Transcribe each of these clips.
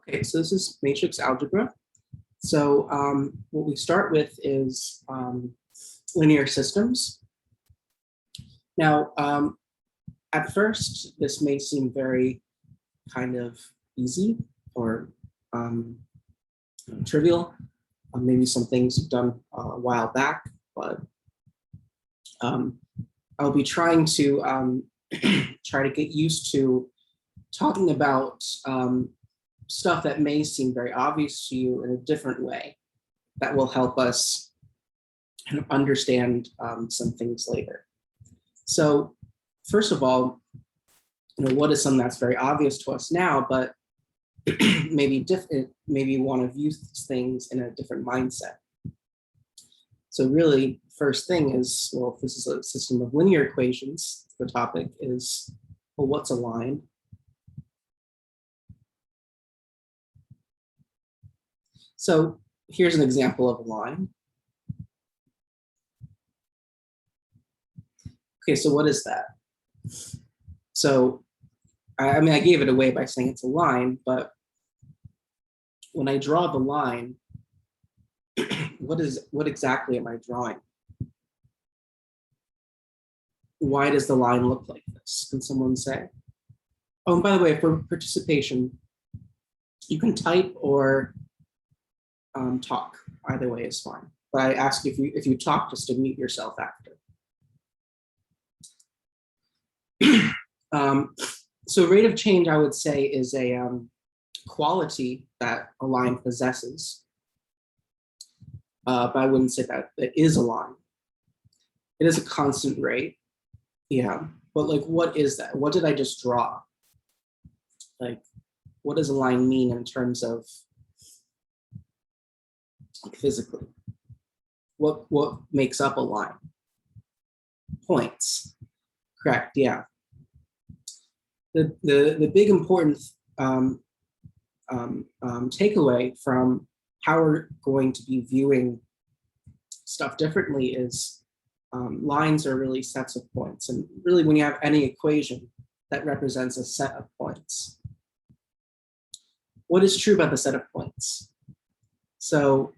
Okay, so this is matrix algebra. So what we start with is linear systems. Now, at first, this may seem very kind of easy or trivial. Maybe some things you've done a while back, but I'll be trying to try to get used to talking about stuff that may seem very obvious to you in a different way that will help us kind of understand some things later. So first of all, what is something that's very obvious to us now, but maybe different, maybe want to view things in a different mindset. So really, first thing is, well, if this is a system of linear equations, the topic is, well, what's a line? So here's an example of a line. Okay, so what is that? So, I mean, I gave it away by saying it's a line, but when I draw the line, what exactly am I drawing? Why does the line look like this? Can someone say? Oh, and by the way, for participation, you can type or talk. Either way is fine. But I ask if you talk, just to mute yourself after. So rate of change, I would say, is a quality that a line possesses. But I wouldn't say that it is a line. It is a constant rate. Yeah, but like, what is that? What did I just draw? Like, what does a line mean in terms of physically? What makes up a line? Points. Correct, yeah. The big important takeaway from how we're going to be viewing stuff differently is lines are really sets of points. And really, when you have any equation that represents a set of points, what is true about the set of points? So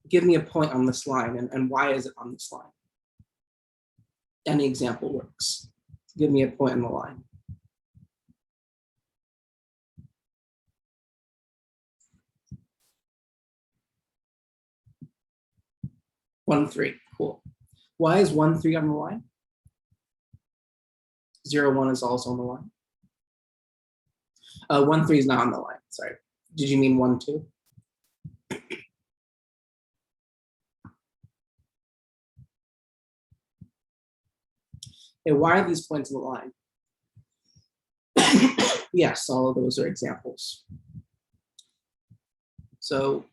give me a point on this line, and why is it on this line? Any example works. Give me a point on the line. One, 3, cool. Why is 1, 3 on the line? 0, 1 is also on the line. 1, 3 is not on the line, sorry. Did you mean 1, 2? Okay, why are these points on the line? Yes, all of those are examples. So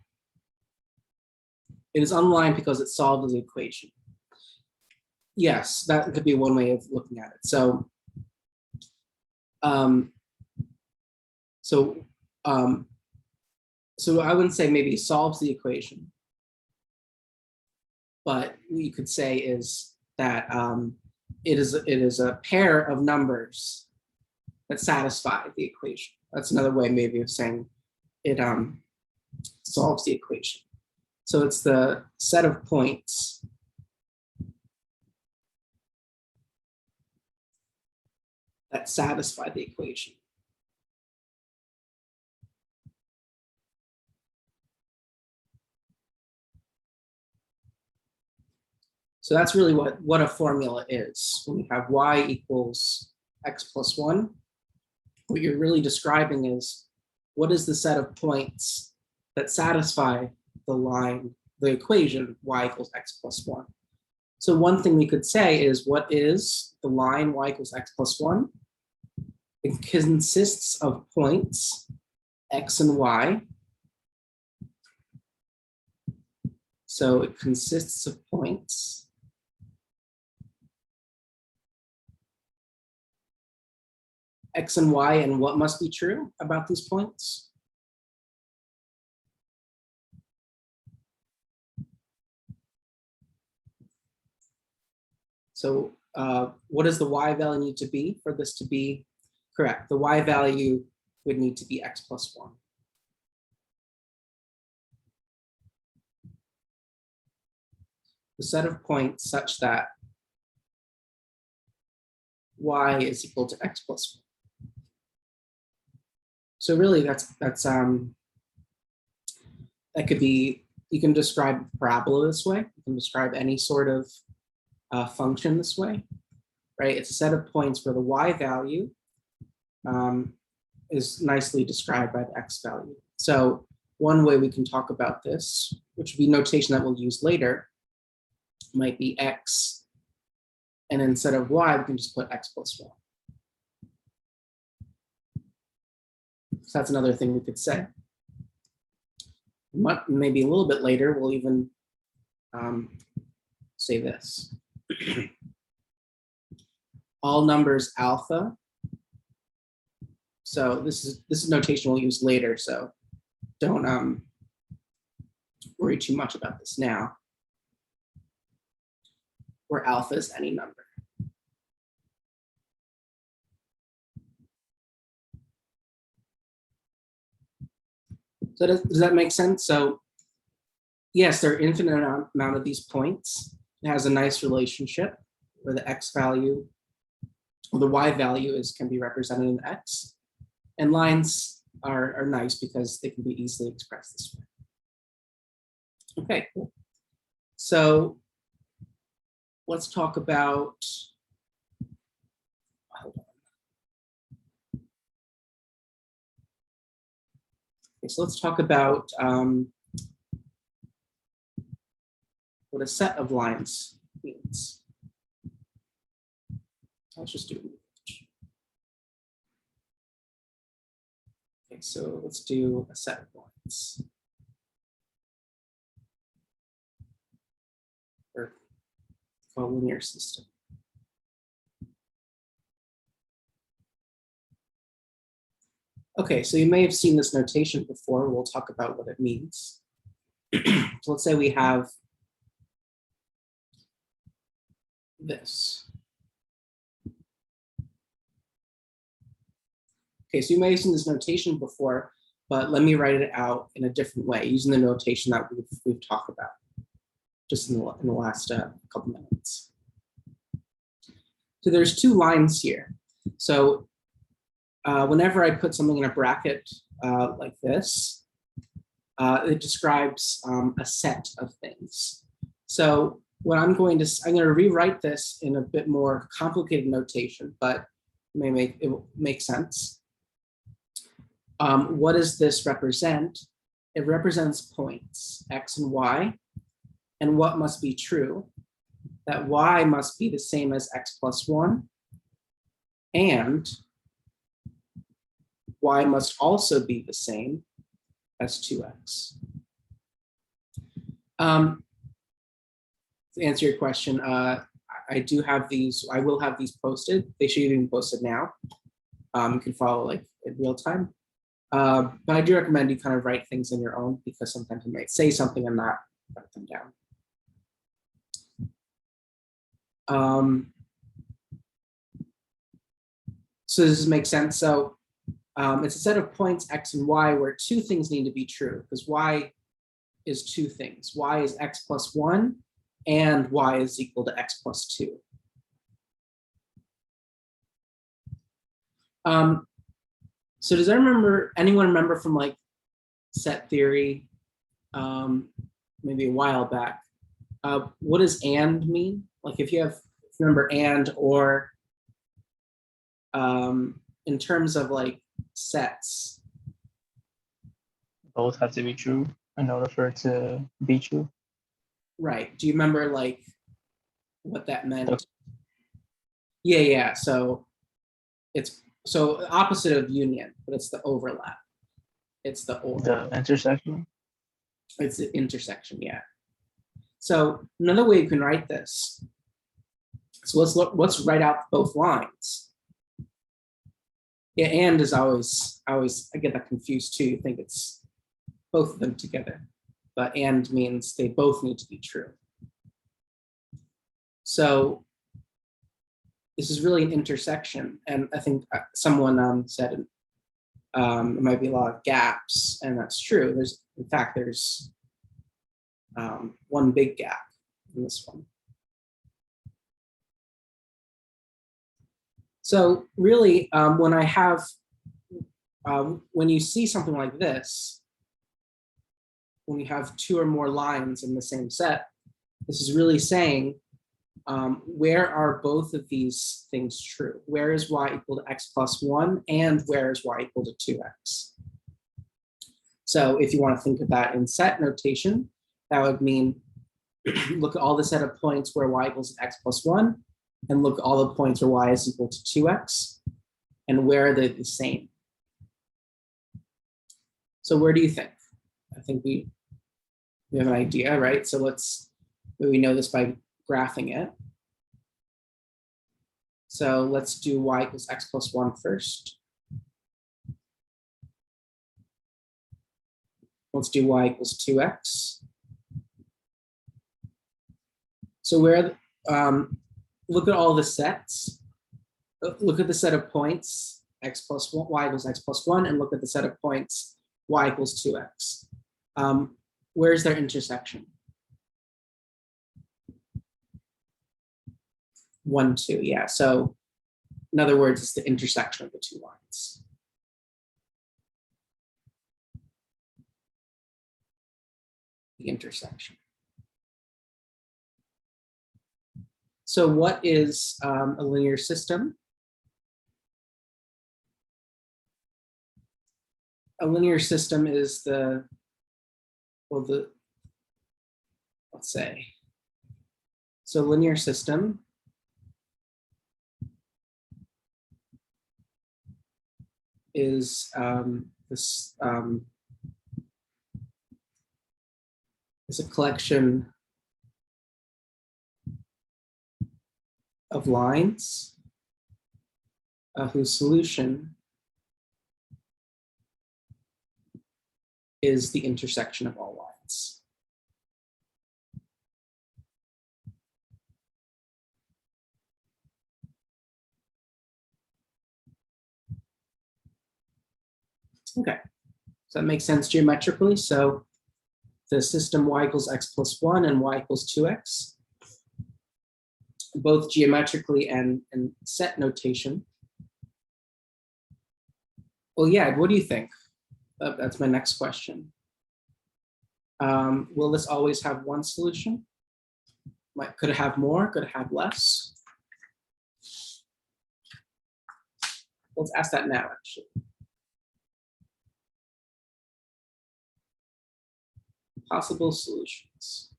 it is on the line because it solves the equation. Yes, that could be one way of looking at it. So, so I wouldn't say maybe solves the equation, but what you could say is that it is a pair of numbers that satisfy the equation. That's another way maybe of saying it solves the equation. So it's the set of points that satisfy the equation. So that's really what a formula is. When you have y equals x plus 1, what you're really describing is what is the set of points that satisfy the line, the equation y equals x plus 1. So one thing we could say is, what is the line y equals x plus 1? It consists of points x and y. So it consists of points x and y, and what must be true about these points? So what does the y value need to be for this to be correct? The y value would need to be x plus 1. The set of points such that y is equal to x plus 1. So really that could be, you can describe parabola this way. You can describe any sort of function this way, right? It's a set of points where the y value is nicely described by the x value. So one way we can talk about this, which would be notation that we'll use later, might be x, and instead of y, we can just put x plus 1. So that's another thing we could say. Maybe a little bit later, we'll even say this. All numbers alpha. So this is notation we'll use later, so don't worry too much about this now. Where alpha is any number. So does that make sense? So yes, there are infinite amount of these points. It has a nice relationship where the x value or the y value can be represented in x. And lines are nice because they can be easily expressed this way. Okay, cool. So let's talk about, hold on. Okay, so let's talk about what a set of lines means. Let's just do it. Okay, so let's do a set of lines. Or a linear system. Okay, so you may have seen this notation before. We'll talk about what it means. So let's say we have this. Okay, so you may have seen this notation before, but let me write it out in a different way using the notation that we've talked about just in the last couple minutes. So there's two lines here. So whenever I put something in a bracket like this, it describes a set of things. So what I'm going to rewrite this in a bit more complicated notation, but it will make sense. What does this represent? It represents points, x and y, and what must be true? That y must be the same as x plus 1, and y must also be the same as 2x. To answer your question, I do have these, I will have these posted. They should even be posted now. You can follow like in real time. But I do recommend you kind of write things in your own because sometimes you might say something and not write them down. So does this make sense? So it's a set of points x and y where two things need to be true because y is two things. Y is x plus 1 and y is equal to x plus 2. So does anyone remember from like set theory, maybe a while back, what does and mean? Like if you remember and or, in terms of like sets. Both have to be true in order for it to be true. Right. Do you remember like what that meant? Yeah. So it's opposite of union, but it's the overlap. It's the intersection. It's the intersection, yeah. So another way you can write this. So let's write out both lines. Yeah, and is always I get that confused too. You think it's both of them together, but and means they both need to be true. So this is really an intersection, and I think someone said There might be a lot of gaps, and that's true. In fact, there's one big gap in this one. So really, when you see something like this, when you have two or more lines in the same set, this is really saying, where are both of these things true? Where is y equal to x plus 1, and where is y equal to 2x? So if you want to think of that in set notation, that would mean look at all the set of points where y equals x plus 1, and look at all the points where y is equal to 2x, and where are they the same? So where do you think? I think we have an idea, right? So we know this by graphing it. So let's do y equals x plus 1 first. Let's do y equals 2x. So look at all the sets. Look at the set of points x plus 1, y equals x plus 1, and look at the set of points y equals 2x. Where's their intersection? 1, 2, yeah. So in other words, it's the intersection of the two lines. The intersection. So what is a linear system? A linear system is let's say, so linear system is is a collection of lines whose solution is the intersection of all lines. Okay, so that makes sense geometrically. So the system y equals x plus 1 and y equals 2x, both geometrically and set notation. Well, yeah, what do you think? That's my next question. Will this always have one solution? Could it have more? Could it have less? Let's ask that now, actually. Possible solutions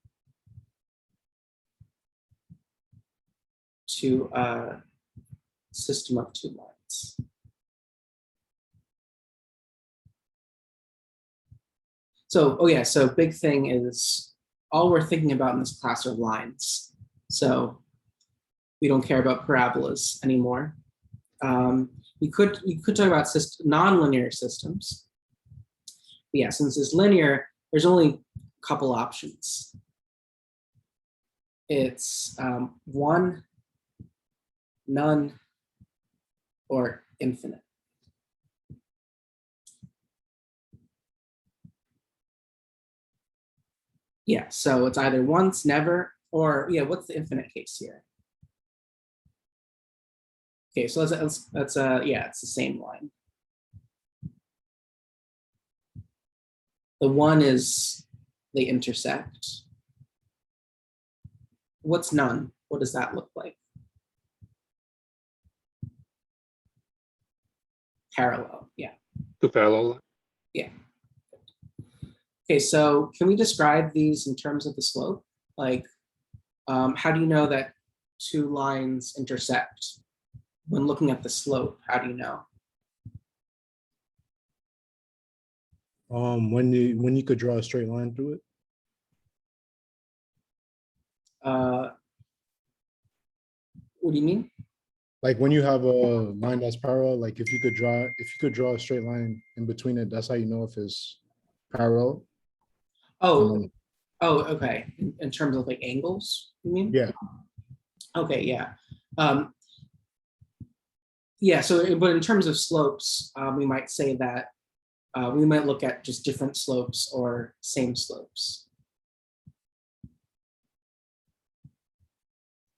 to a system of two lines. So, oh yeah, so big thing is all we're thinking about in this class are lines. So we don't care about parabolas anymore. We could talk about non-linear systems. But yeah, since it's linear, there's only a couple options. It's 1, none, or infinite. Yeah, so it's either once, never, or yeah, what's the infinite case here? Okay, so that's yeah, it's the same line. The 1 is they intersect. What's none? What does that look like? Parallel, yeah. Two parallel. Yeah. Okay, so can we describe these in terms of the slope? Like, how do you know that two lines intersect? When looking at the slope, how do you know? When you could draw a straight line through it. What do you mean? Like when you have a line that's parallel, like if you could draw a straight line in between it, that's how you know if it's parallel. Oh, okay. In terms of like angles, you mean? Yeah. Okay, yeah. Yeah, so, but in terms of slopes, we might say that we might look at just different slopes or same slopes.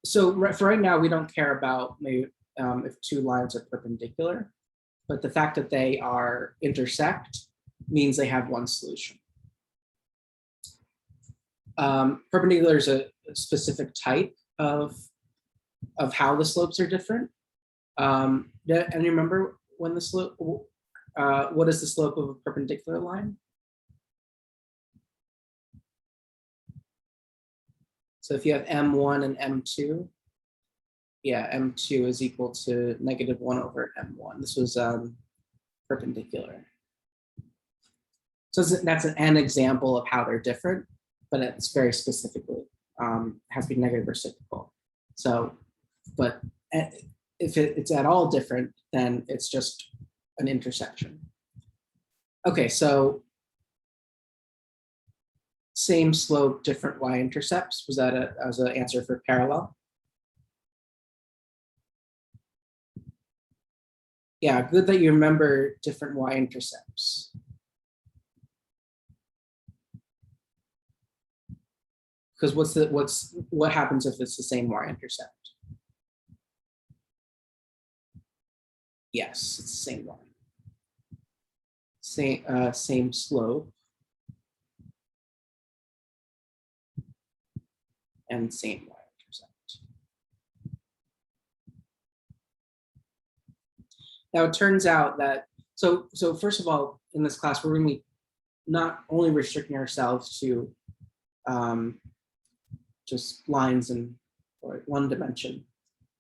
So for right now, we don't care about maybe if two lines are perpendicular, but the fact that they are intersect means they have one solution. Perpendicular is a specific type of how the slopes are different. And you remember when the slope, what is the slope of a perpendicular line? So if you have M1 and M2, yeah, M2 is equal to -1 over M1. This was perpendicular. So that's an example of how they're different, but it's very specifically has to be negative reciprocal. So, but if it's at all different, then it's just an intersection. Okay, so same slope, different y-intercepts. Was that as an answer for parallel? Yeah, good that you remember different y-intercepts. Because what happens if it's the same y-intercept? Yes, it's the same one. Same slope. And same y-intercept. Now it turns out that, so first of all, in this class, we're going to be not only restricting ourselves to just lines in one dimension,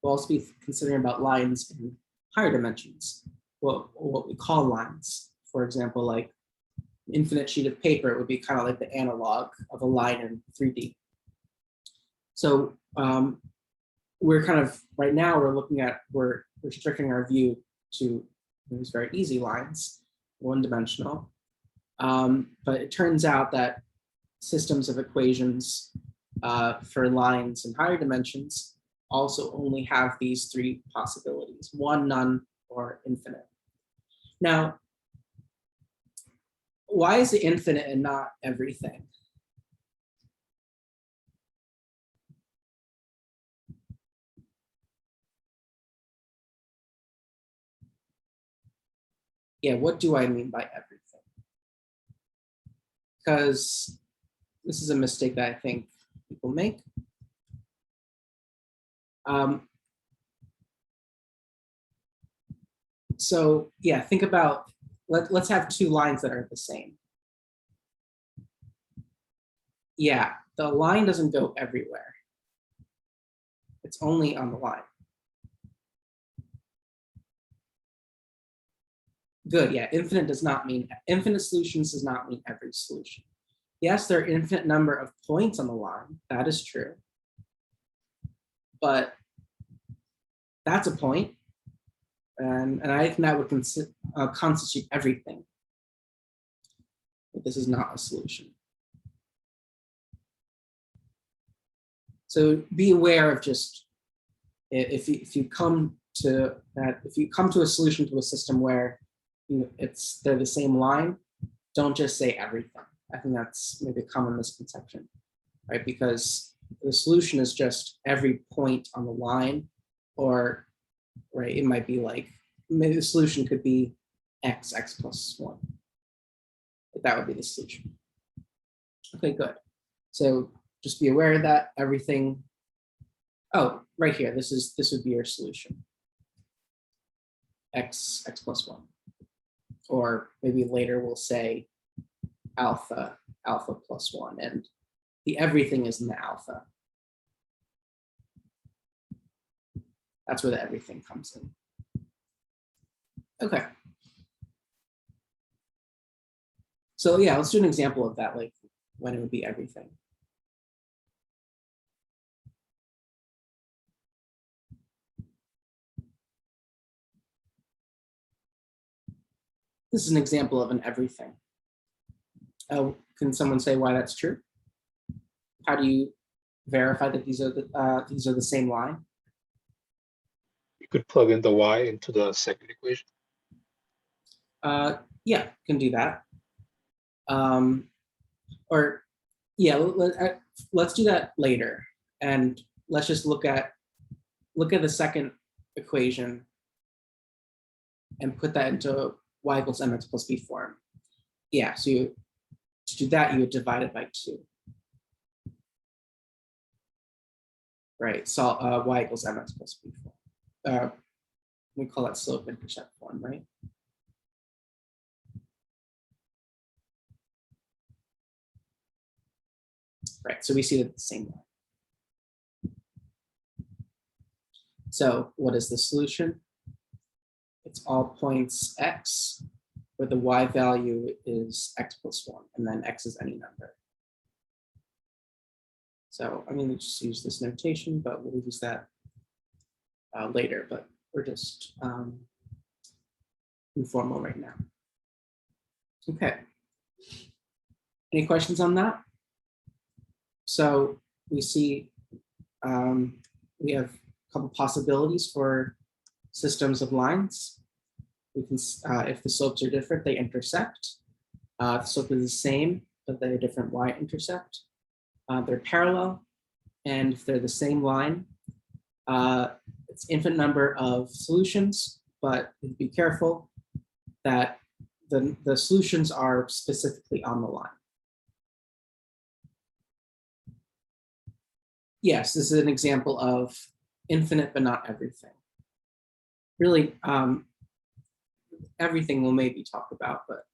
we'll also be considering about lines in higher dimensions, what we call lines. For example, like infinite sheet of paper, it would be kind of like the analog of a line in 3D. So we're kind of, right now we're restricting our view to these very easy lines, one-dimensional. But it turns out that systems of equations for lines in higher dimensions also only have these three possibilities: one, none, or infinite. Now, why is it infinite and not everything? Yeah, what do I mean by everything? Because this is a mistake that I think people make. So yeah, think about, let's have two lines that are the same. Yeah, the line doesn't go everywhere. It's only on the line. Good, yeah, infinite solutions does not mean every solution. Yes, there are infinite number of points on the line, that is true. But that's a point. And I think that would constitute everything. But this is not a solution. So be aware of just, if you come to a solution to a system where they're the same line, don't just say everything. I think that's maybe a common misconception, right? Because the solution is just every point on the line, or right, it might be like, maybe the solution could be x plus 1. But that would be the solution. Okay, good. So just be aware of that. Everything. Oh, right here. This would be your solution. X plus 1. Or maybe later we'll say alpha plus 1, and the everything is in the alpha. That's where the everything comes in. Okay. So yeah, let's do an example of that, like when it would be everything. This is an example of an everything. Can someone say why that's true? How do you verify that these are the same line? you could plug in the y into the second equation. Yeah, can do that. Or yeah, let's do that later. And let's just look at the second equation and put that into y equals mx plus b form. Yeah, so to do that, you would divide it by 2. Right, so y equals mx plus b form. We call that slope intercept form, right? Right, so we see it the same way. So what is the solution? It's all points x, where the y value is x plus 1, and then x is any number. So I'm going to just use this notation, but we'll use that later, but we're just informal right now. Okay. Any questions on that? So we see we have a couple possibilities for systems of lines. We can, if the slopes are different, they intersect. If the slope is the same, but they have a different y-intercept. They're parallel, and if they're the same line, it's infinite number of solutions, but be careful that the solutions are specifically on the line. Yes, this is an example of infinite, but not everything. Really, everything we'll maybe talk about, but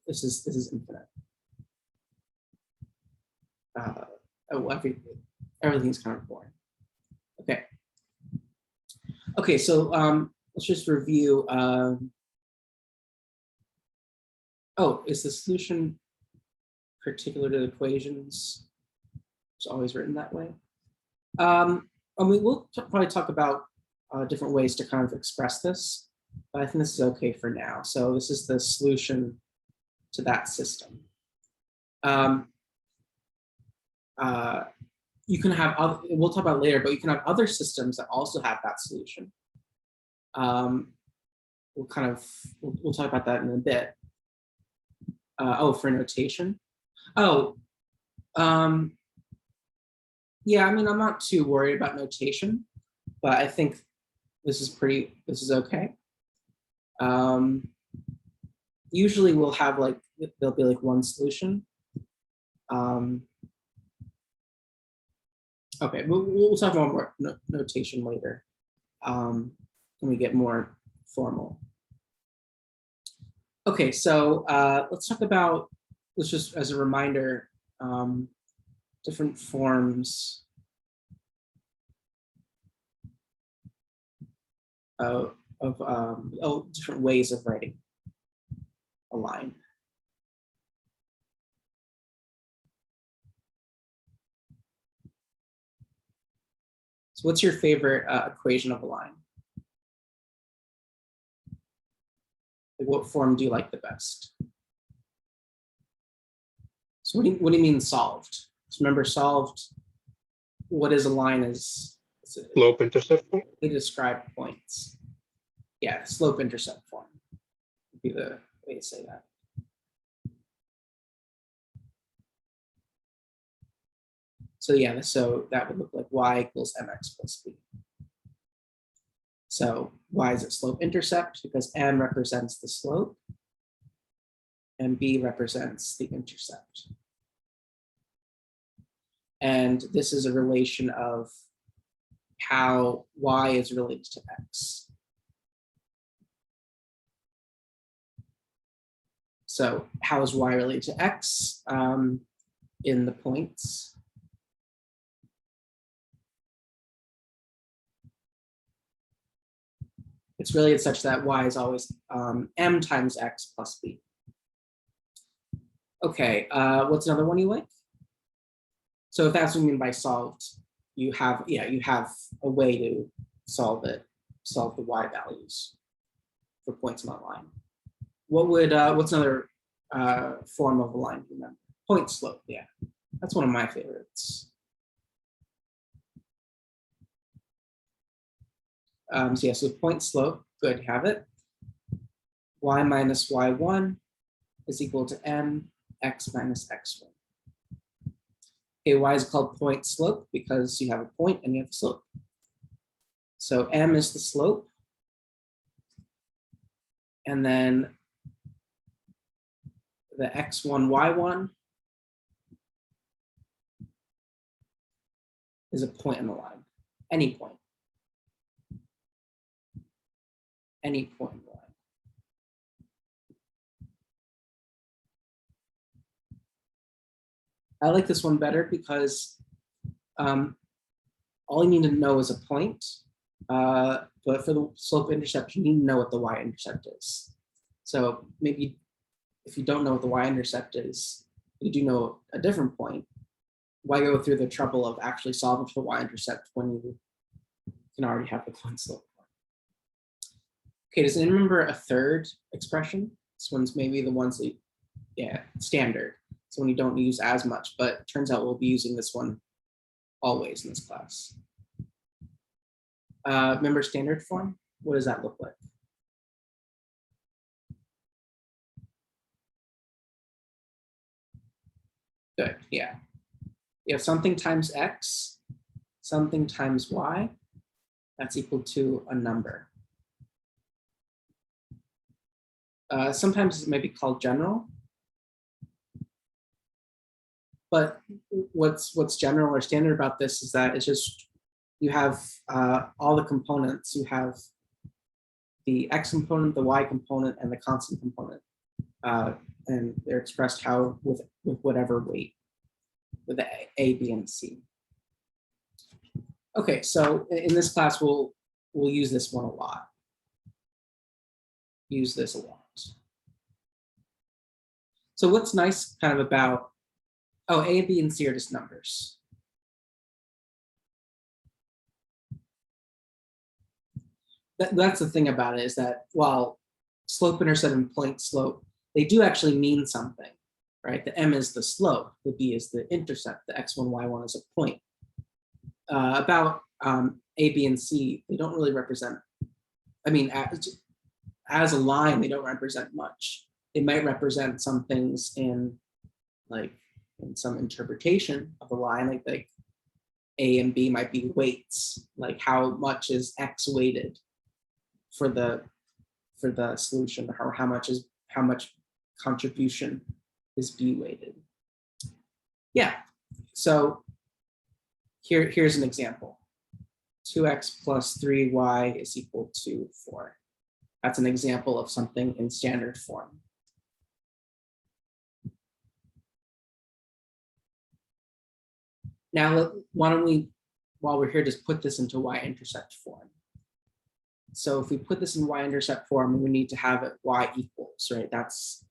this is infinite. Everything's kind of boring. Okay. Okay, so let's just review. Oh, is the solution particular to the equations? It's always written that way. I mean, we'll probably talk about different ways to kind of express this, but I think this is okay for now. So this is the solution to that system. You can have other, we'll talk about it later, but you can have other systems that also have that solution. We'll talk about that in a bit. Oh, for notation. Oh, yeah, I mean, I'm not too worried about notation, but I think this is okay. Usually we'll have like, there'll be like one solution. Okay, we'll talk about more notation later when we get more formal. Okay, so let's talk about, let's just as a reminder, different forms of different ways of writing a line. So what's your favorite equation of a line? Like, what form do you like the best? So what do you mean solved? So remember, solved, what is a line is Slope intercept form? they describe points. Yeah, slope intercept form would be the way to say that. So yeah, so that would look like y equals mx plus b. So y is at slope intercept because m represents the slope and b represents the intercept. And this is a relation of how y is related to x. So how is y related to x in the points? It's related such that y is always m times x plus b. Okay, what's another one you like? So if that's what you mean by solved, you have a way to solve the y values for points on the line. What's another form of a line? Remember, point slope. Yeah, that's one of my favorites. So yeah, so point slope, good, have it. Y minus y1 is equal to m x minus x1. Okay, y is called point slope because you have a point and you have a slope. So m is the slope. And then the x1, y1 is a point in the line, any point. Any point in the line. I like this one better because all you need to know is a point, but for the slope intercept, you need to know what the y-intercept is. So maybe if you don't know what the y-intercept is, you do know a different point, why go through the trouble of actually solving for the y-intercept when you can already have the point slope? Okay, does anyone remember a third expression? This one's maybe the ones that, yeah, standard. So when you don't use as much, but it turns out we'll be using this one always in this class. Remember standard form? What does that look like? Good, yeah. You have something times x, something times y, that's equal to a number. Sometimes it may be called general, but what's general or standard about this is that it's just, you have all the components. You have the x component, the y component, and the constant component. And they're expressed how with whatever weight, with a, b, and c. Okay, so in this class, we'll use this one a lot. Use this a lot. So what's nice kind of about, oh, a, b, and c are just numbers. That's the thing about it, is that while slope, intercept, and point slope, they do actually mean something, right? The m is the slope, the b is the intercept, the x1, y1 is a point. About a, b, and c, they don't really represent, I mean, as a line, they don't represent much. They might represent some things in some interpretation of a line, like a and b might be weights, like how much is x weighted for the solution, or how much contribution is b weighted. Yeah, so here's an example. 2x plus 3y is equal to 4. That's an example of something in standard form. Now, why don't we, while we're here, just put this into y-intercept form. So if we put this in y-intercept form, we need to have it y equals, right? That's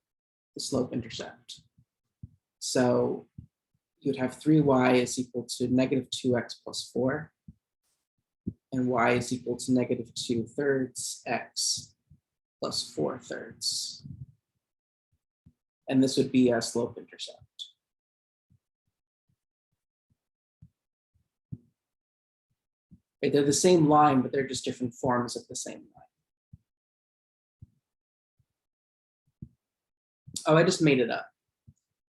the slope intercept. So you'd have 3y is equal to negative 2x plus 4. And y is equal to negative 2/3 x plus 4/3. And this would be a slope intercept. Right, they're the same line, but they're just different forms of the same line. Oh, I just made it up.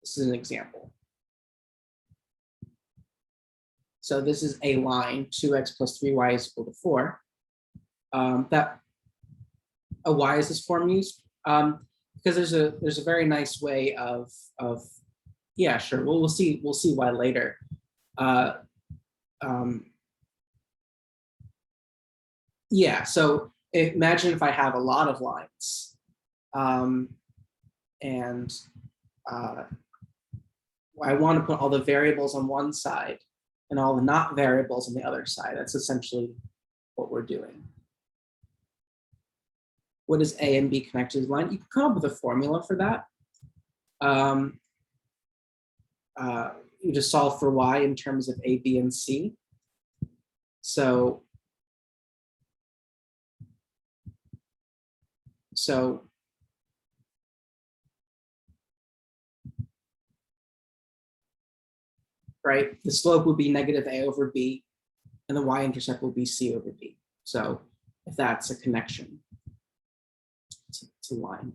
This is an example. So this is a line, 2x plus 3y is equal to 4. Why is this form used? Because there's a very nice way of yeah, sure. Well, we'll see why later. Yeah, so imagine if I have a lot of lines, and I want to put all the variables on one side and all the not variables on the other side. That's essentially what we're doing. What is A and B connected to the line? You can come up with a formula for that. You just solve for y in terms of A, B, and C. So right, the slope would be negative a over b, and the y-intercept will be c over b. So if that's a connection to line.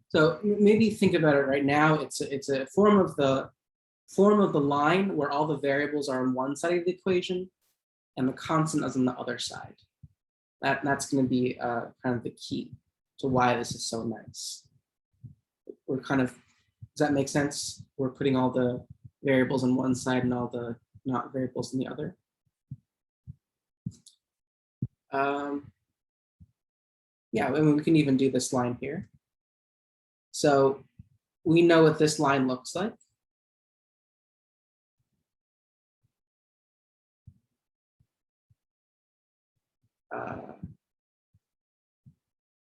So maybe think about it right now. It's a form of the line where all the variables are on one side of the equation and the constant is on the other side. That's going to be kind of the key to why this is so nice. We're kind of, does that make sense? We're putting all the variables on one side and all the not variables on the other. Yeah, I mean, we can even do this line here. So we know what this line looks like.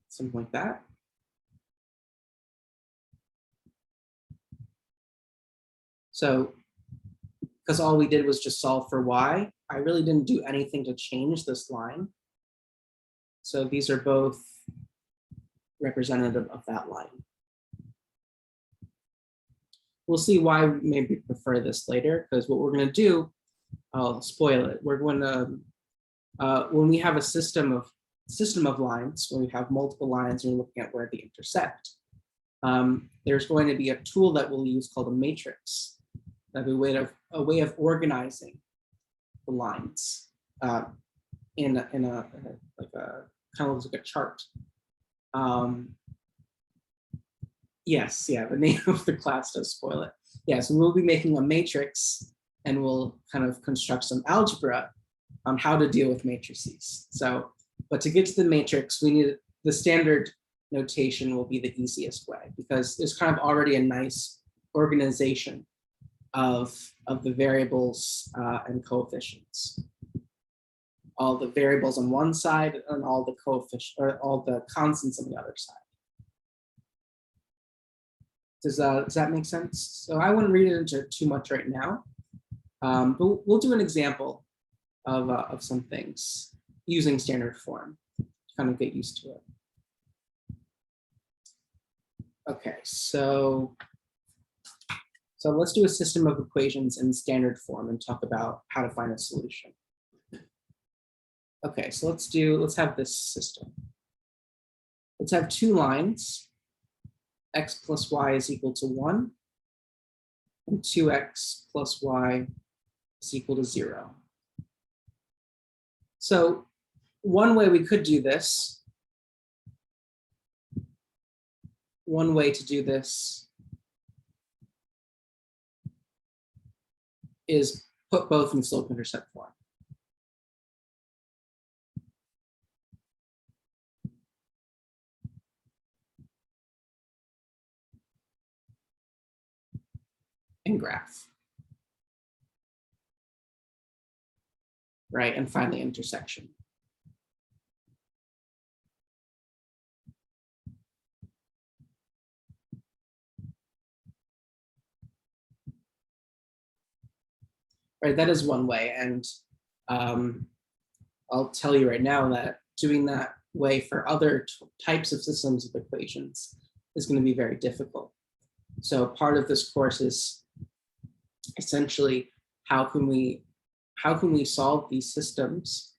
Something like that. So because all we did was just solve for y, I really didn't do anything to change this line. So these are both representative of that line. We'll see why we maybe prefer this later, because what we're going to do, I'll spoil it. We're going to, when we have a system of lines, when we have multiple lines and we're looking at where they intersect, there's going to be a tool that we'll use called a matrix. That'll be a way of organizing the lines in a like a kind of looks like a chart. Yes, yeah, the name of the class does spoil it. Yeah, so we'll be making a matrix and we'll kind of construct some algebra on how to deal with matrices. So, but to get to the matrix, we need the standard notation will be the easiest way because there's kind of already a nice organization of the variables and coefficients. All the variables on one side and all the coefficients or all the constants on the other side. Does that make sense? So I wouldn't read it into too much right now, but we'll do an example of some things using standard form to kind of get used to it. Okay, so let's do a system of equations in standard form and talk about how to find a solution. Okay, so let's have this system. Let's have two lines. X plus y is equal to 1, and 2x plus y is equal to 0. So one way we could do this, one way to do this is put both in slope-intercept form. And graph. Right, and finally intersection. Right, that is one way, and I'll tell you right now that doing that way for other types of systems of equations is going to be very difficult. So part of this course is essentially how can we solve these systems,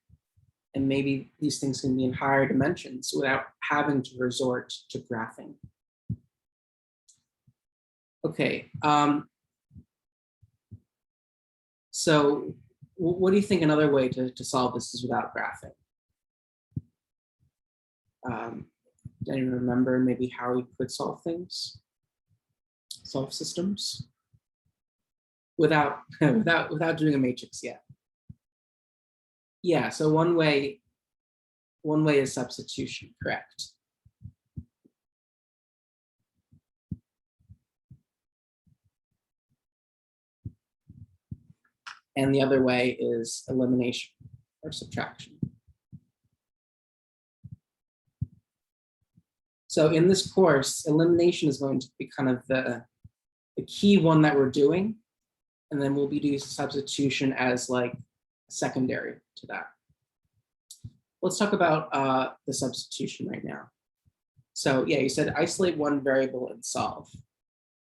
and maybe these things can be in higher dimensions without having to resort to graphing. Okay, so what do you think another way to solve this is without graphing? Do anyone remember maybe how we could solve things? Solve systems? Without doing a matrix yet. Yeah, so one way is substitution, correct? And the other way is elimination or subtraction. So in this course, elimination is going to be kind of the key one that we're doing. And then we'll be doing substitution as like secondary to that. Let's talk about the substitution right now. So yeah, you said isolate one variable and solve.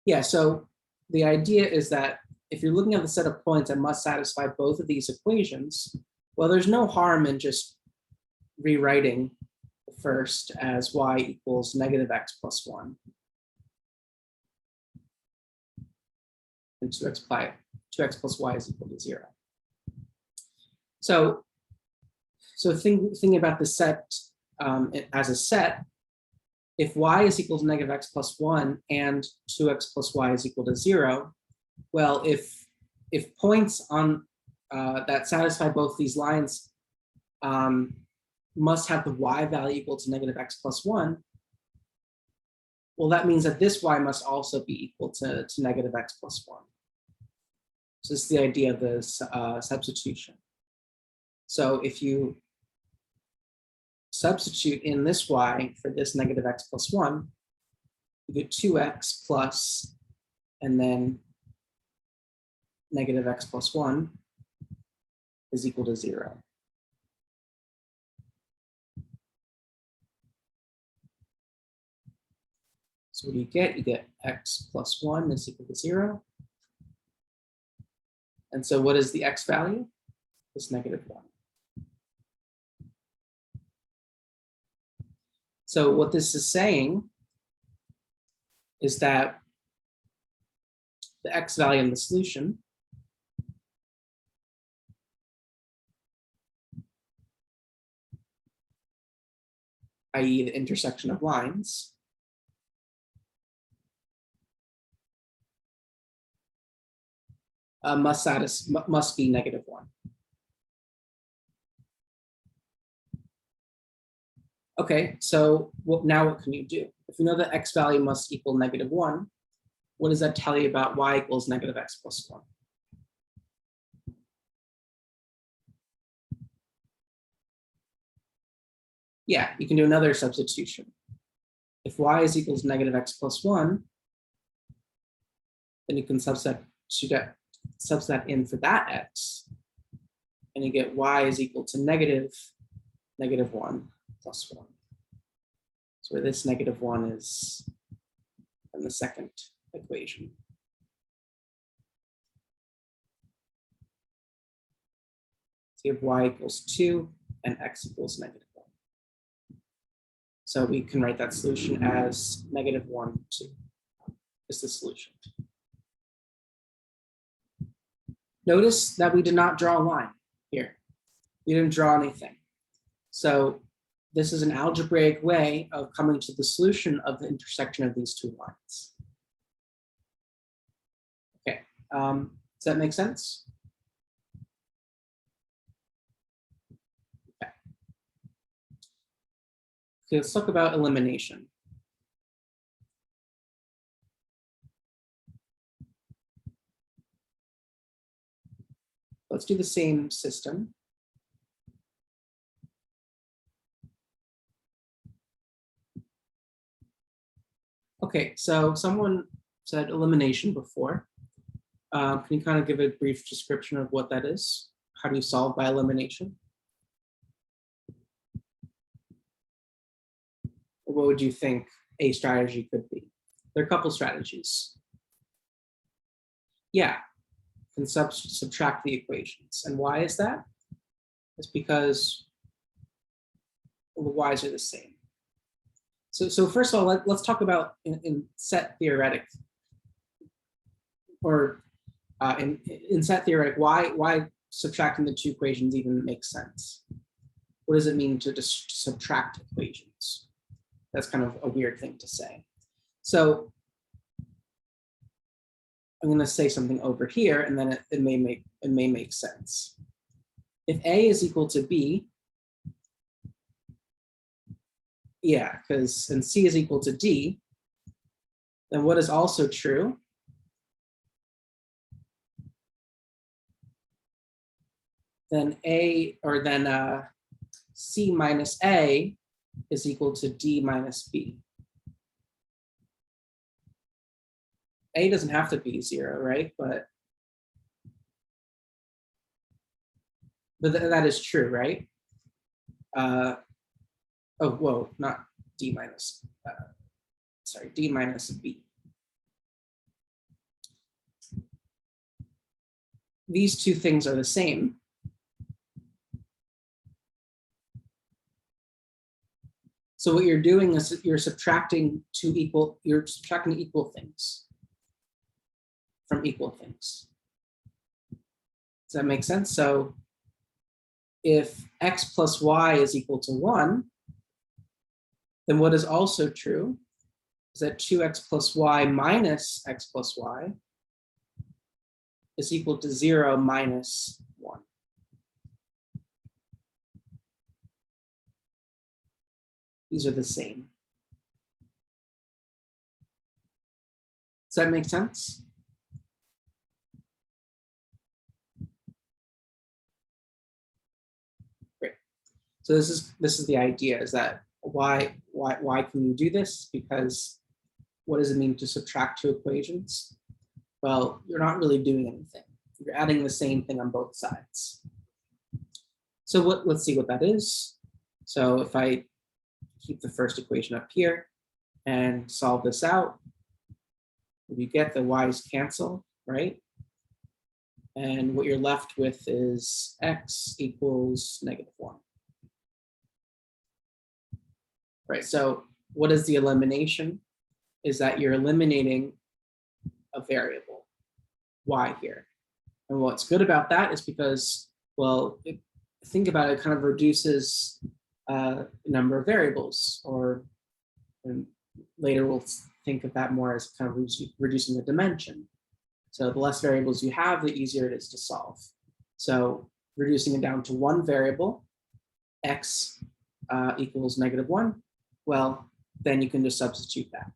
Yeah, so the idea is that if you're looking at the set of points that must satisfy both of these equations, well, there's no harm in just rewriting the first as y equals negative x plus 1. And 2x plus y is equal to 0. So thinking about the set as a set, if y is equal to negative x plus 1 and 2x plus y is equal to 0, well, if points on that satisfy both these lines must have the y value equal to negative x plus 1, well, that means that this y must also be equal to negative x plus 1. So this is the idea of this substitution. So if you substitute in this y for this negative x plus 1, you get 2x plus, and then negative x plus 1 is equal to 0. So what do you get? You get x plus 1 is equal to 0. And so what is the x value? It's negative 1. So what this is saying is that the x value in the solution i.e. the intersection of lines must be negative 1. Okay, so now what can you do? If you know that x value must equal negative 1, what does that tell you about y equals negative x plus 1? Yeah, you can do another substitution. If y is equal to negative x plus 1, then you can subset in for that x, and you get y is equal to negative 1 plus 1. So where this negative 1 is in the second equation. So you have y equals 2 and x equals negative 1. So we can write that solution as negative 1, 2 is the solution. Notice that we did not draw a line here. We didn't draw anything. So this is an algebraic way of coming to the solution of the intersection of these two lines. Okay, does that make sense? Okay, let's talk about elimination. Let's do the same system. Okay, so someone said elimination before. Can you kind of give a brief description of what that is? How do you solve by elimination? Or what would you think a strategy could be? There are a couple strategies. Yeah, you can subtract the equations. And why is that? It's because the y's are the same. So first of all, let's talk about in set theoretic, or in set theoretic, why subtracting the two equations even makes sense. What does it mean to just subtract equations? That's kind of a weird thing to say. So I'm going to say something over here, and then it may make sense. If A is equal to B, yeah, and C is equal to D, then what is also true? Then C minus A is equal to D minus B. A doesn't have to be 0, right? But that is true, right? Oh, whoa, not D minus, sorry, D minus B. These two things are the same. So what you're doing is you're subtracting equal things from equal things. Does that make sense? So if x plus y is equal to 1, then what is also true is that 2x plus y minus x plus y is equal to 0 minus 1. These are the same. Does that make sense? Great. So this is the idea, is that why can you do this? Because what does it mean to subtract two equations? Well, you're not really doing anything. You're adding the same thing on both sides. So let's see what that is. So if I keep the first equation up here and solve this out, you get the y's cancel, right? And what you're left with is x equals -1. Right, so what is the elimination? Is that you're eliminating a variable, y here. And what's good about that is because, well, think about it, kind of reduces number of variables, or later we'll think of that more as kind of reducing the dimension. So the less variables you have, the easier it is to solve. So reducing it down to one variable, x equals -1, well, then you can just substitute that.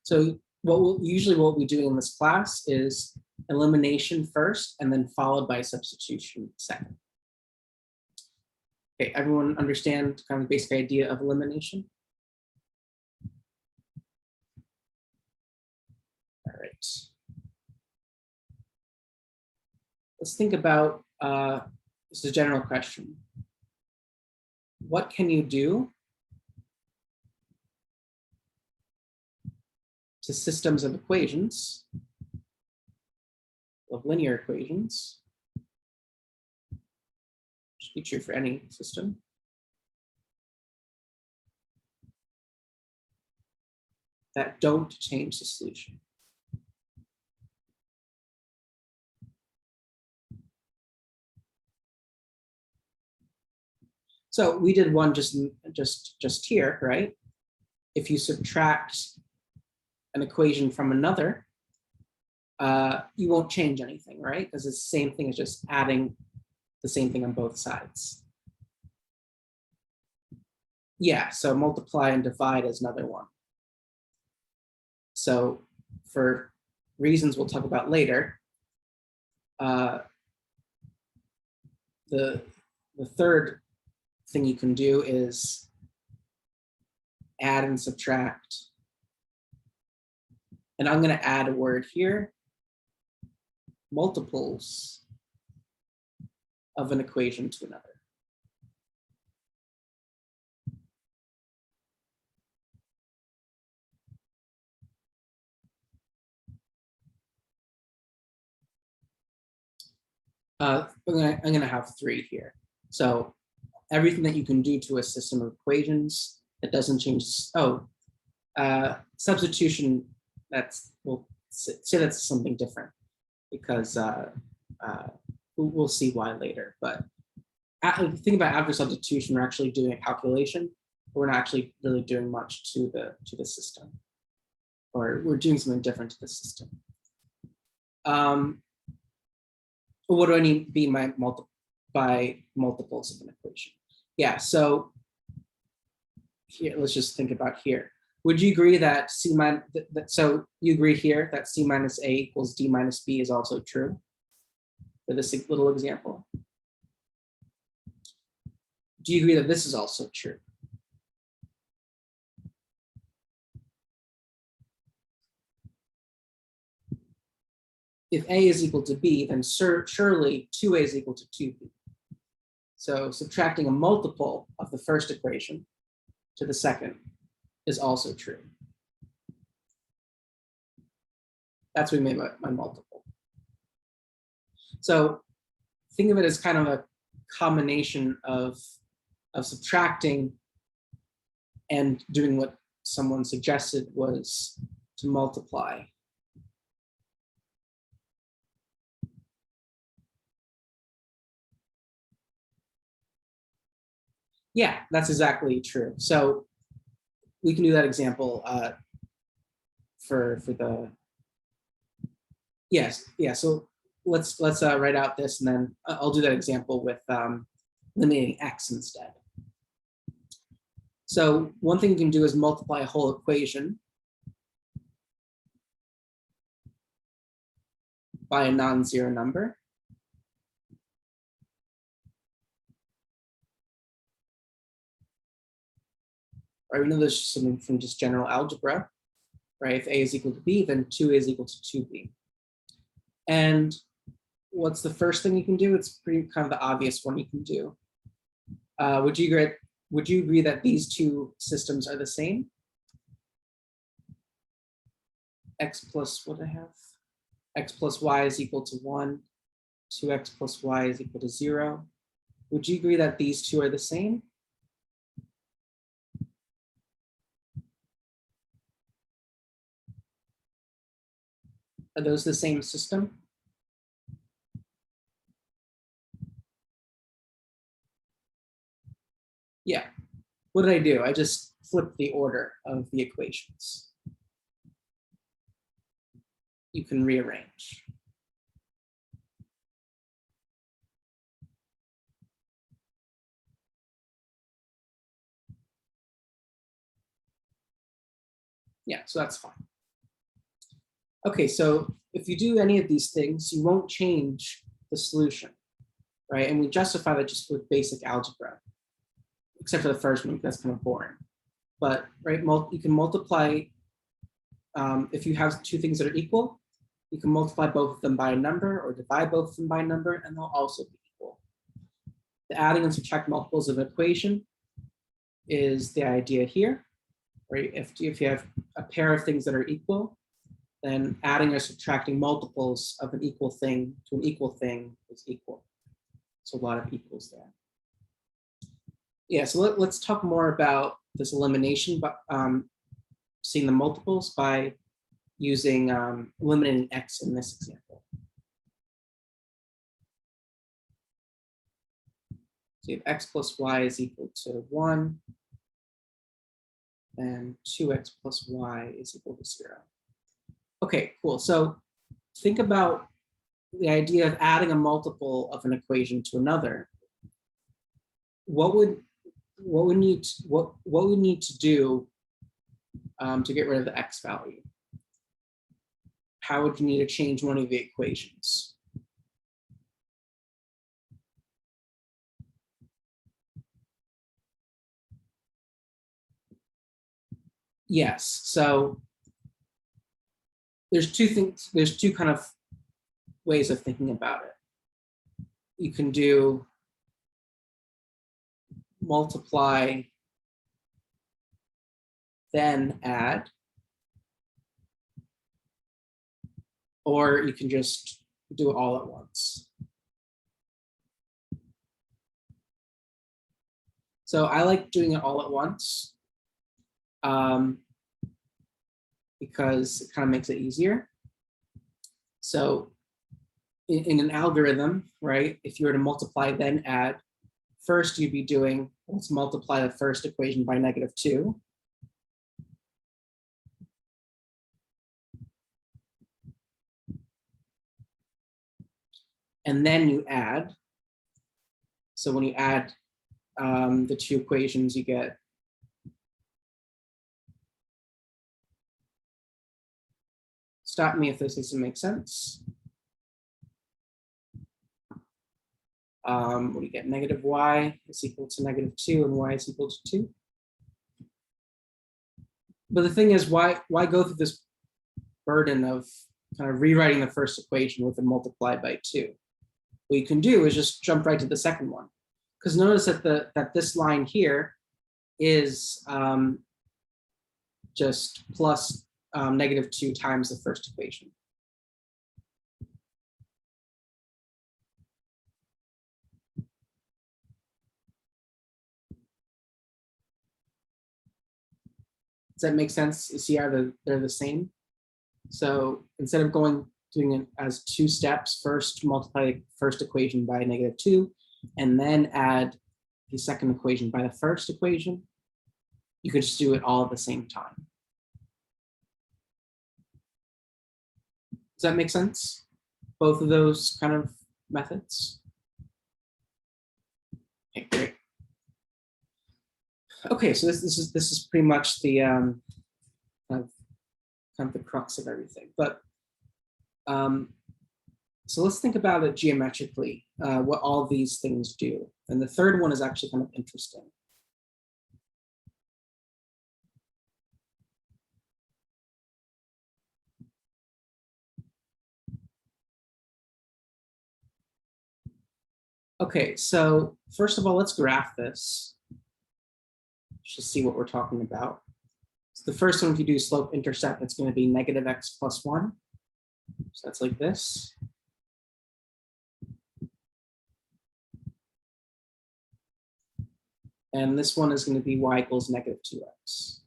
So what we'll be doing in this class is elimination first, and then followed by substitution second. Okay, everyone understand kind of the basic idea of elimination? All right. Let's think about, this is a general question. What can you do to systems of equations, of linear equations, which be true for any system, that don't change the solution? So we did one just here, right? If you subtract an equation from another, you won't change anything, right? Because it's the same thing as just adding the same thing on both sides. Yeah, so multiply and divide is another one. So for reasons we'll talk about later, the third thing you can do is add and subtract. And I'm going to add a word here, multiples of an equation to another. I'm going to have 3 here. So everything that you can do to a system of equations that doesn't change. Oh, substitution. We'll say that's something different, because we'll see why later. But think about after substitution, we're actually doing a calculation, but we're not actually really doing much to the system, or we're doing something different to the system. What do I mean by multiples of an equation? Yeah, so here, let's just think about here. Would you agree that so you agree here that c minus a equals d minus b is also true for this little example? Do you agree that this is also true? If a is equal to b, then surely 2a is equal to 2b. So subtracting a multiple of the first equation to the second is also true. That's what we mean by multiple. So think of it as kind of a combination of subtracting and doing what someone suggested was to multiply. Yeah, that's exactly true. So we can do that example for the, yes, yeah. So let's write out this, and then I'll do that example with eliminating x instead. So one thing you can do is multiply a whole equation by a non-zero number. Right, we know this is something from just general algebra, right? If a is equal to b, then 2a is equal to 2b. And what's the first thing you can do? It's pretty kind of the obvious one you can do. Would you agree that these two systems are the same? X plus what I have? X plus y is equal to 1. 2x plus y is equal to 0. Would you agree that these two are the same? Are those the same system? Yeah. What did I do? I just flipped the order of the equations. You can rearrange. Yeah, so that's fine. Okay, so if you do any of these things, you won't change the solution, right? And we justify that just with basic algebra, except for the first one, that's kind of boring. But right, you can multiply, if you have two things that are equal, you can multiply both of them by a number or divide both of them by a number, and they'll also be equal. The adding and subtract multiples of an equation is the idea here, right? If you have a pair of things that are equal, then adding or subtracting multiples of an equal thing to an equal thing is equal. So a lot of equals there. Yeah, so let's talk more about this elimination, but seeing the multiples by using eliminating x in this example. So you have x plus y is equal to 1, and 2x plus y is equal to 0. Okay, cool. So think about the idea of adding a multiple of an equation to another. What we need to do to get rid of the x value? How would you need to change one of the equations? Yes, so there's two kind of ways of thinking about it. You can do multiply, then add, or you can just do it all at once. So I like doing it all at once because it kind of makes it easier. So in an algorithm, right, if you were to multiply then add, first you'd be doing, let's multiply the first equation by -2. And then you add. So when you add the two equations, you get stop me if this doesn't make sense. What do you get? -y is equal to -2 and y is equal to 2. But the thing is, why go through this burden of kind of rewriting the first equation with a multiply by 2? What you can do is just jump right to the second one. Because notice that this line here is just plus -2 times the first equation. Does that make sense? You see how they're the same? So instead of doing it as two steps, first multiply the first equation by -2, and then add the second equation by the first equation, you could just do it all at the same time. Does that make sense? Both of those kind of methods? Okay, great. Okay, so this is pretty much the kind of the crux of everything. But so let's think about it geometrically, what all these things do. And the third one is actually kind of interesting. Okay, so first of all, let's graph this. Just see what we're talking about. So the first one, if you do slope intercept, it's going to be -x + 1. So that's like this. And this one is going to be y = -2x.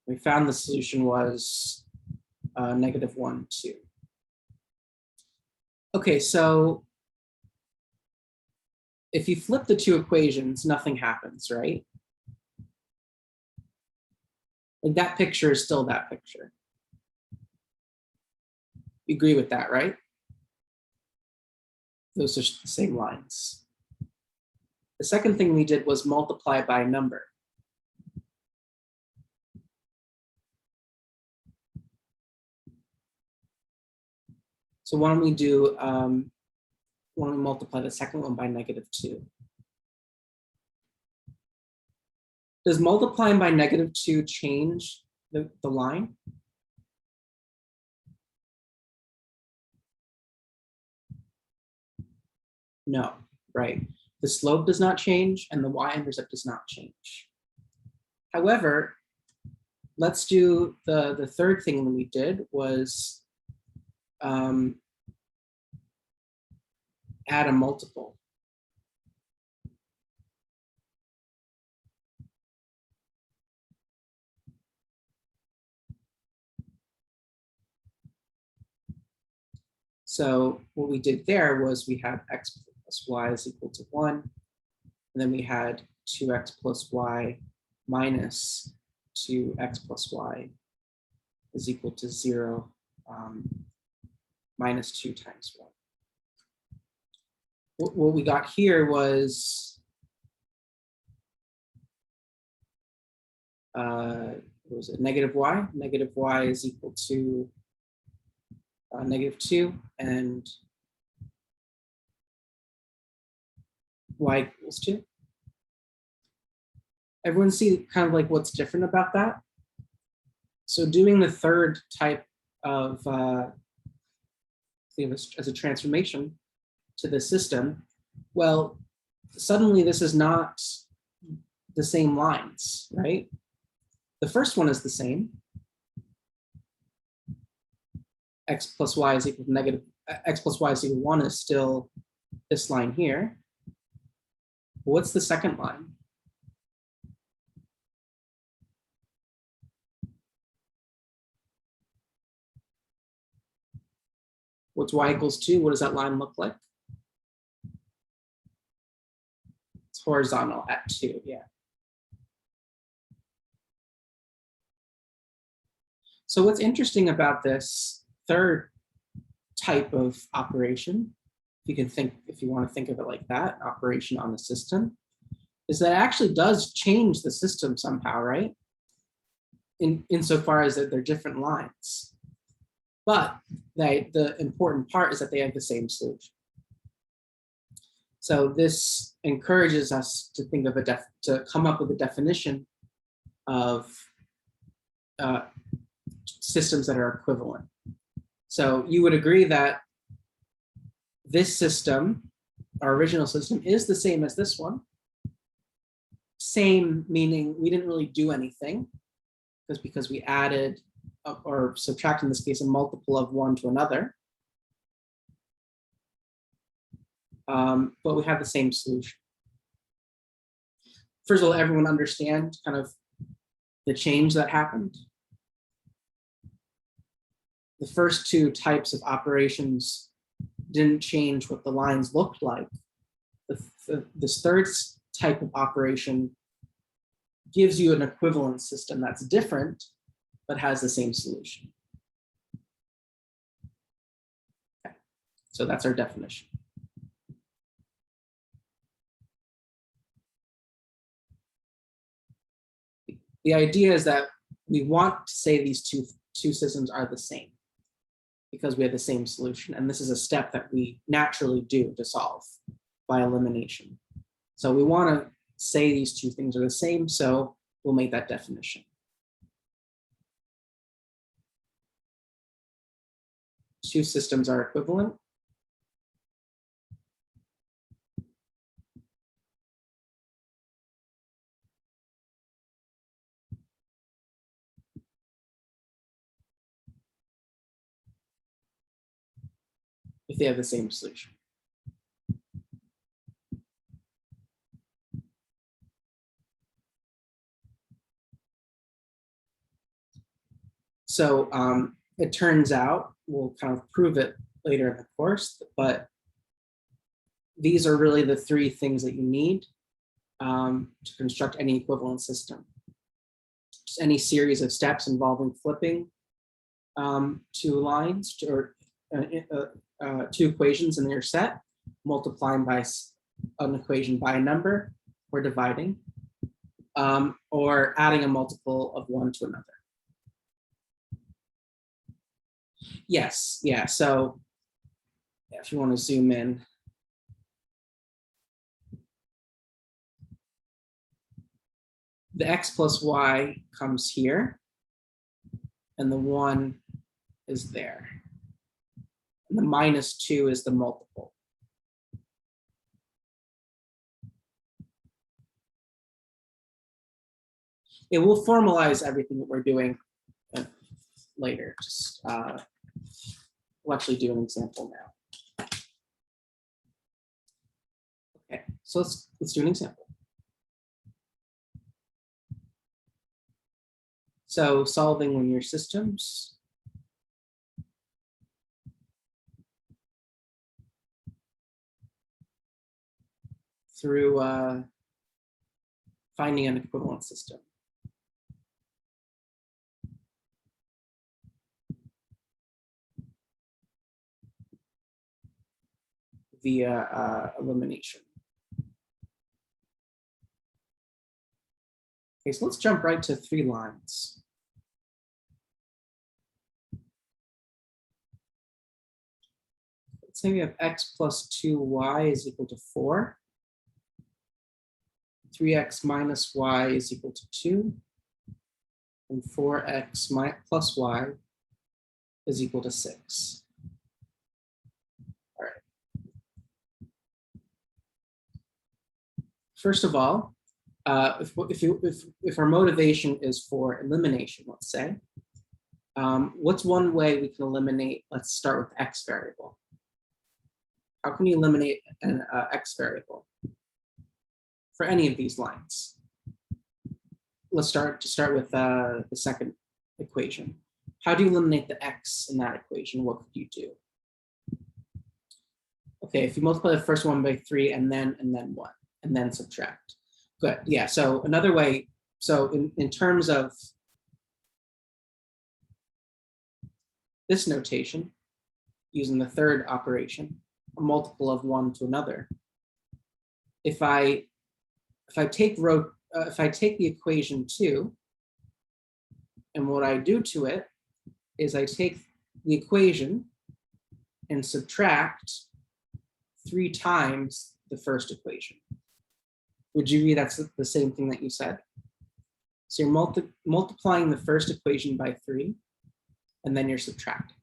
We found the solution was -1, 2. Okay, so if you flip the two equations, nothing happens, right? Like that picture is still that picture. You agree with that, right? Those are the same lines. The second thing we did was multiply by a number. So why don't we do, why don't we multiply the second one by -2? Does multiplying by -2 change the line? No, right. The slope does not change and the y-intercept does not change. However, let's do the third thing that we did was add a multiple. So what we did there was we had x plus y is equal to 1, and then we had 2x plus y minus 2x plus y is equal to 0 minus 2 times 1. What we got here was what was it, -y? -y is equal to -2, and y = 2. Everyone see kind of like what's different about that? So doing the third type of thing as a transformation to the system, well, suddenly this is not the same lines, right? The first one is the same. X plus y is equal to x plus y is equal to 1 is still this line here. What's the second line? What's y = 2? What does that line look like? It's horizontal at 2, yeah. So what's interesting about this third type of operation, if you want to think of it like that, operation on the system, is that it actually does change the system somehow, right? Insofar as that they're different lines. But the important part is that they have the same solution. So this encourages us to think of to come up with a definition of systems that are equivalent. So you would agree that this system, our original system, is the same as this one. Same meaning we didn't really do anything, because we added or subtract, in this case, a multiple of one to another. But we have the same solution. first of all, everyone understand kind of the change that happened? The first two types of operations didn't change what the lines looked like. This third type of operation gives you an equivalent system that's different, but has the same solution. Okay. So that's our definition. The idea is that we want to say these two systems are the same because we have the same solution. And this is a step that we naturally do to solve by elimination. So we want to say these two things are the same, so we'll make that definition. Two systems are equivalent. If they have the same solution. So it turns out, we'll kind of prove it later in the course, but these are really the three things that you need to construct any equivalent system. Just any series of steps involving flipping two lines or two equations in your set, multiplying by an equation by a number, or dividing, or adding a multiple of one to another. Yes, yeah, so if you want to zoom in. The x plus y comes here, and the 1 is there. And the -2 is the multiple. It will formalize everything that we're doing later. Just we'll actually do an example now. Okay, so let's do an example. So solving linear systems. Through finding an equivalent system. Via elimination. Okay, so let's jump right to 3 lines. Let's say we have x plus 2y is equal to 4. 3x minus y is equal to 2. And 4x plus y is equal to 6. All right. First of all, if our motivation is for elimination, let's say, what's one way we can eliminate? Let's start with x variable. How can you eliminate an x variable for any of these lines? Let's start with the second equation. How do you eliminate the x in that equation? What could you do? Okay, if you multiply the first one by 3 and then 1 and then subtract. Good. Yeah. So another way. So in terms of this notation, using the third operation, a multiple of one to another. If I take the equation 2, and what I do to it is I take the equation and subtract 3 times the first equation. Would you agree that's the same thing that you said? So you're multiplying the first equation by 3, and then you're subtracting.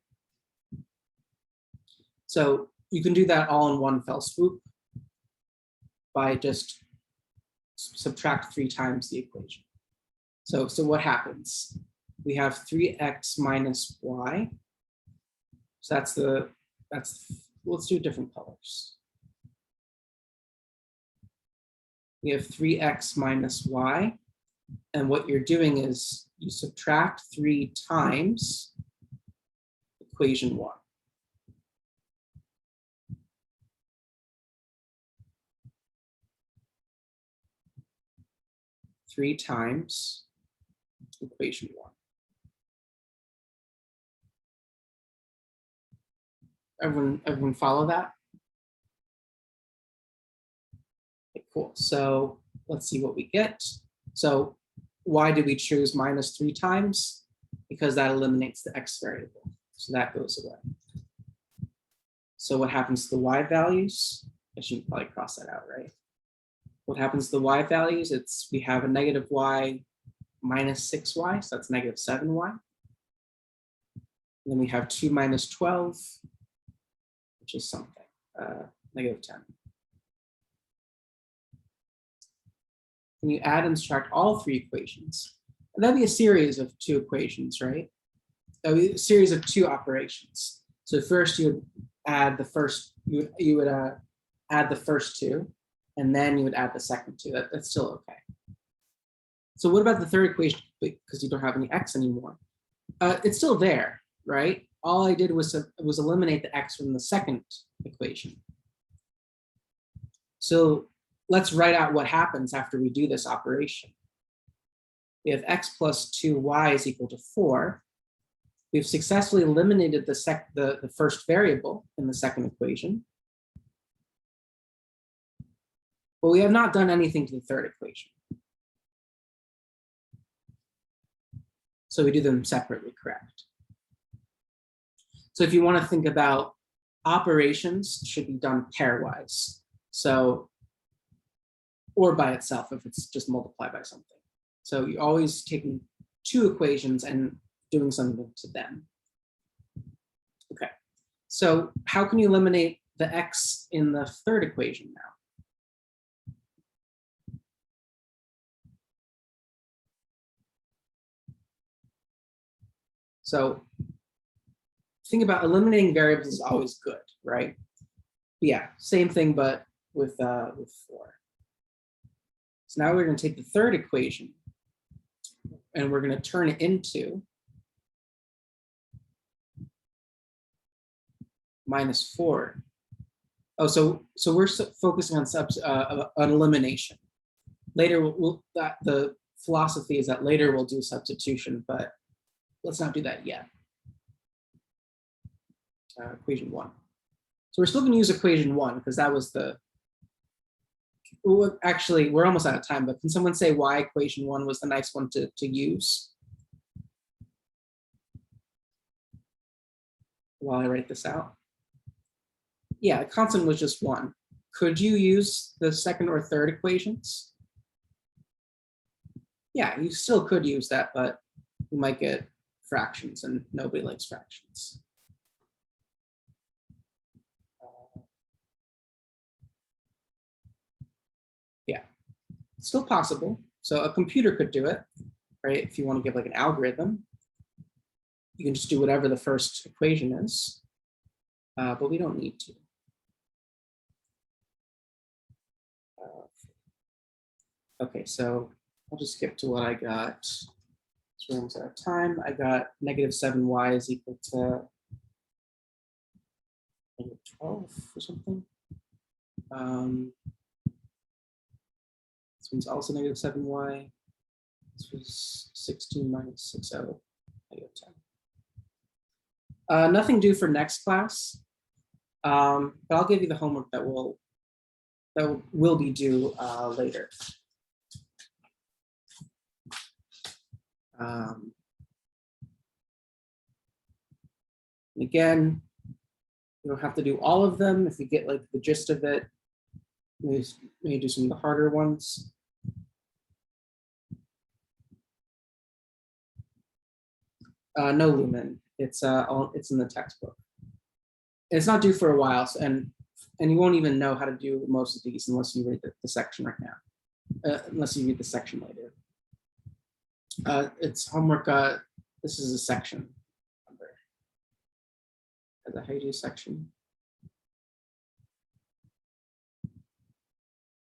So you can do that all in one fell swoop by just subtract 3 times the equation. So what happens? We have 3x minus y. So let's do different colors. we have 3x minus y. And what you're doing is you subtract 3 times equation 1. Three times equation 1. Everyone follow that? Okay, cool. So let's see what we get. So why did we choose minus 3 times? Because that eliminates the x variable. So that goes away. So what happens to the y values? I should probably cross that out, right? What happens to the y values? We have a negative y minus 6y, so that's negative 7y. And then we have 2 minus 12, which is something, negative 10. And you add and subtract all 3 equations. And that'd be a series of 2 equations, right? That would be a series of 2 operations. So first you would add the first, you would add the first 2, and then you would add the second 2. That's still okay. So what about the third equation? Because you don't have any x anymore. It's still there, right? All I did was eliminate the x from the second equation. So let's write out what happens after we do this operation. We have x plus 2y is equal to 4. We've successfully eliminated the first variable in the second equation. But we have not done anything to the third equation. So we do them separately, correct? So if you want to think about operations, should be done pairwise. So, or by itself if it's just multiplied by something. So you're always taking 2 equations and doing something to them. Okay, so how can you eliminate the x in the third equation now? So think about eliminating variables is always good, right? Yeah, same thing, but with 4. So now we're going to take the third equation and we're going to turn it into minus 4. Oh, so we're focusing on elimination. Later, the philosophy is that later we'll do substitution, but let's not do that yet. Equation 1. So we're still going to use equation 1 because that was the. Actually, we're almost out of time, but can someone say why equation 1 was the nice one to use? While I write this out. Yeah, the constant was just 1. Could you use the second or third equations? Yeah, you still could use that, but you might get fractions and nobody likes fractions. Yeah, it's still possible. So a computer could do it, right? If you want to give like an algorithm, you can just do whatever the first equation is, but we don't need to. Okay, so I'll just skip to what I got. This room's out of time. I got negative 7y is equal to negative 12 or something. This one's also negative 7y. This was 16 minus 60, negative 10. Nothing due for next class, but I'll give you the homework that will be due later. And again, you don't have to do all of them. If you get like the gist of it, maybe do some of the harder ones. No Lumen, it's in the textbook. And it's not due for a while, so, and you won't even know how to do most of these unless you read the section right now, unless you read the section later. It's homework. This is a section number. Is that how you do section?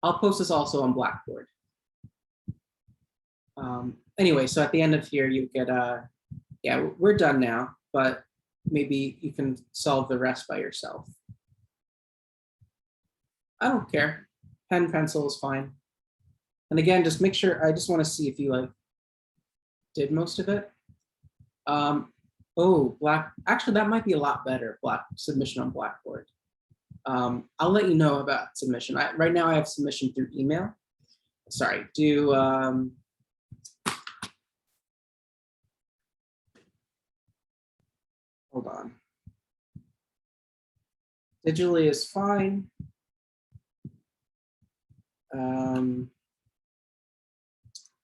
I'll post this also on Blackboard. Anyway, so at the end of here, you get yeah, we're done now, but maybe you can solve the rest by yourself. I don't care. Pen, pencil is fine. And again, just make sure, I just want to see if you like did most of it. Oh, actually that might be a lot better, submission on Blackboard. I'll let you know about submission. Right now I have submission through email. Sorry, hold on. Digitally is fine.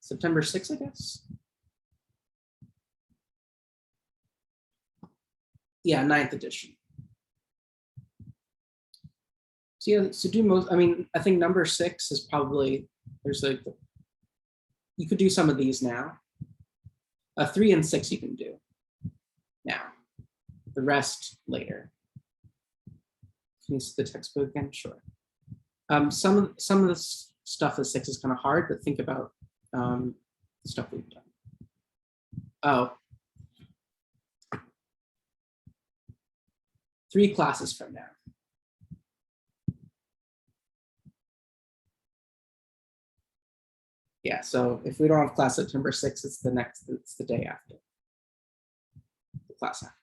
September 6th, I guess. Yeah, 9th edition. So yeah, so do most, I mean, I think number 6 is probably, there's like, you could do some of these now. 3 and 6 you can do now. The rest later. Can you see the textbook again? Sure. Some of the stuff with 6 is kind of hard, but think about the stuff we've done. Oh. 3 classes from now. Yeah, so if we don't have class September 6th, it's the day after. The class after.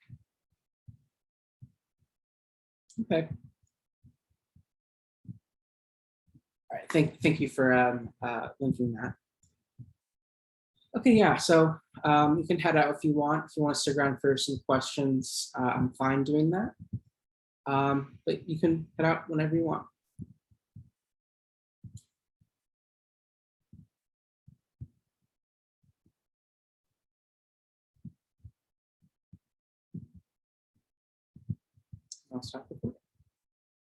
Okay. All right, thank you for linking that. Okay, yeah, so you can head out if you want. If you want to stick around for some questions, I'm fine doing that. But you can head out whenever you want. I'll stop recording.